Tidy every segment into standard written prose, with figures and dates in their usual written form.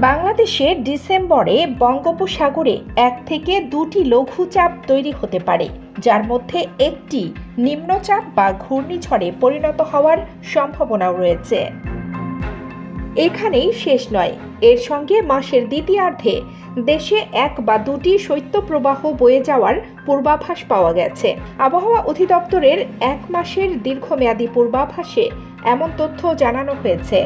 বাংলাদেশে ডিসেম্বরে বঙ্গোপসাগরে 1 থেকে 2টি লঘুচাপ তৈরি হতে পারে, যার মধ্যে একটি নিম্নচাপ বা ঘূর্ণিঝড়ে পরিণত হওয়ার সম্ভাবনাও রয়েছে। এখানেই শেষ নয়, এর সঙ্গে মাসের দ্বিতীয়ার্ধে দেশে 1 বা 2টি শৈত্যপ্রবাহ বয়ে যাওয়ার পূর্বাভাস পাওয়া গেছে। আবহাওয়া অধিদপ্তরের 1 মাসের দীর্ঘমেয়াদী পূর্বাভাসে এমন তথ্য জানানো হয়েছে।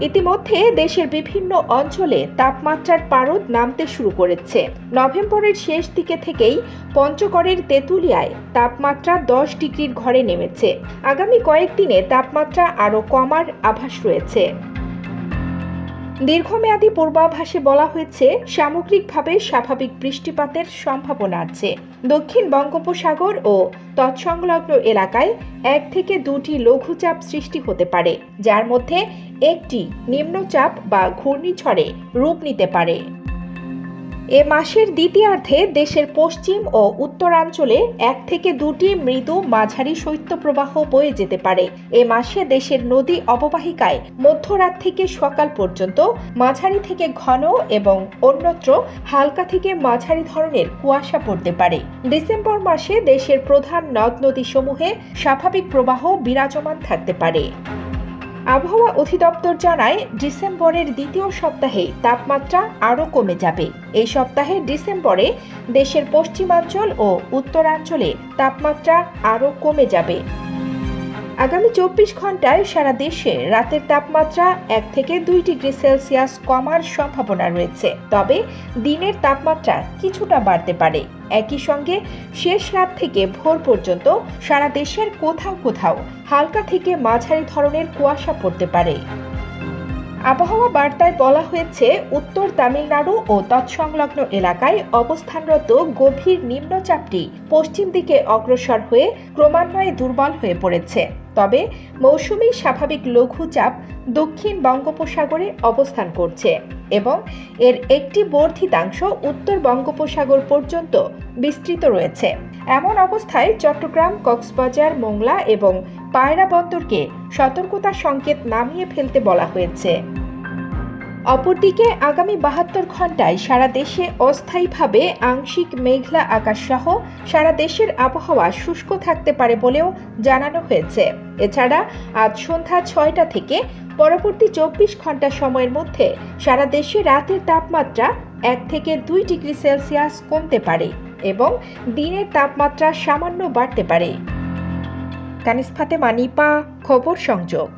ইতিমধ্যে দেশের বিভিন্ন অঞ্চলে তাপমাত্রার পারদ নামতে শুরু করেছে। নভেম্বরের শেষ দিকে থেকেই পঞ্চগড়ের তেঁতুলিয়ায় তাপমাত্রা 10 ডিগ্রির ঘরে নেমেছে। আগামী কয়েকদিনে তাপমাত্রা আরও কমার আভাস রয়েছে। দীর্ঘমেয়াদী পূর্বাভাসে বলা হয়েছে, সামগ্রিকভাবে স্বাভাবিক বৃষ্টিপাতের সম্ভাবনা আছে। দক্ষিণ বঙ্গোপসাগর ও তৎসংলগ্ন এলাকায় 1 থেকে 2টি লঘুচাপ সৃষ্টি হতে পারে, যার মধ্যে একটি নিম্নচাপ বা ঘূর্ণিঝড়ে রূপ নিতে পারে। এ মাসের দ্বিতীয়ার্ধে দেশের পশ্চিম ও উত্তরাঞ্চলে 1 থেকে 2টি মৃদু মাঝারি শৈত্যপ্রবাহ বয়ে যেতে পারে। এ মাসে দেশের নদী অববাহিকায় মধ্যরাত থেকে সকাল পর্যন্ত মাঝারি থেকে ঘন এবং অন্যত্র হালকা থেকে মাঝারি ধরনের কুয়াশা পড়তে পারে। ডিসেম্বর মাসে দেশের প্রধান নদ নদীসমূহে স্বাভাবিক প্রবাহ বিরাজমান থাকতে পারে। আবহাওয়া অধিদপ্তর জানায়, ডিসেম্বরের দ্বিতীয় সপ্তাহে তাপমাত্রা আরও কমে যাবে। এই সপ্তাহে ডিসেম্বরে দেশের পশ্চিমাঞ্চল ও উত্তরাঞ্চলে তাপমাত্রা আরও কমে যাবে। আগামী 24 ঘন্টায় সারা দেশে রাতের তাপমাত্রা 1 থেকে 2 ডিগ্রি সেলসিয়াস কমার সম্ভাবনা রয়েছে, তবে দিনের তাপমাত্রা কিছুটা বাড়তে পারে। একই সঙ্গে শেষ রাত থেকে ভোর পর্যন্ত সারা দেশের কোথাও কোথাও হালকা থেকে মাঝারি ধরনের কুয়াশা পড়তে পারে। আবহাওয়া বার্তায় বলা হয়েছে, উত্তর তামিলনাড়ু ও তৎসংলগ্ন এলাকায় অবস্থানরত গভীর নিম্নচাপটি পশ্চিম দিকে অগ্রসর হয়ে ক্রমান্বয়ে দুর্বল হয়ে পড়েছে। তবে মৌসুমী স্বাভাবিক লঘুচাপ দক্ষিণ বঙ্গোপসাগরে অবস্থান করছে এবং এর একটি বর্ধিতাংশ উত্তর বঙ্গোপসাগর পর্যন্ত বিস্তৃত রয়েছে। এমন অবস্থায় চট্টগ্রাম, কক্সবাজার, মোংলা এবং পায়রা বন্দরকে সতর্কতা সংকেত নামিয়ে ফেলতে বলা হয়েছে। অপরদিকে আগামী 72 ঘন্টায় সারা দেশে অস্থায়ীভাবে আংশিক মেঘলা আকাশ সহ সারা দেশের আবহাওয়া শুষ্ক থাকতে পারে বলেও জানানো হয়েছে। এছাড়া আজ সন্ধ্যা 6টা থেকে পরবর্তী 24 ঘন্টা সময়ের মধ্যে সারা দেশে রাতের তাপমাত্রা 1 থেকে 2 ডিগ্রি সেলসিয়াস কমতে পারে এবং দিনের তাপমাত্রা সামান্য বাড়তে পারে। কানিজ ফাতেমা, নিপা, খবর সংযোগ।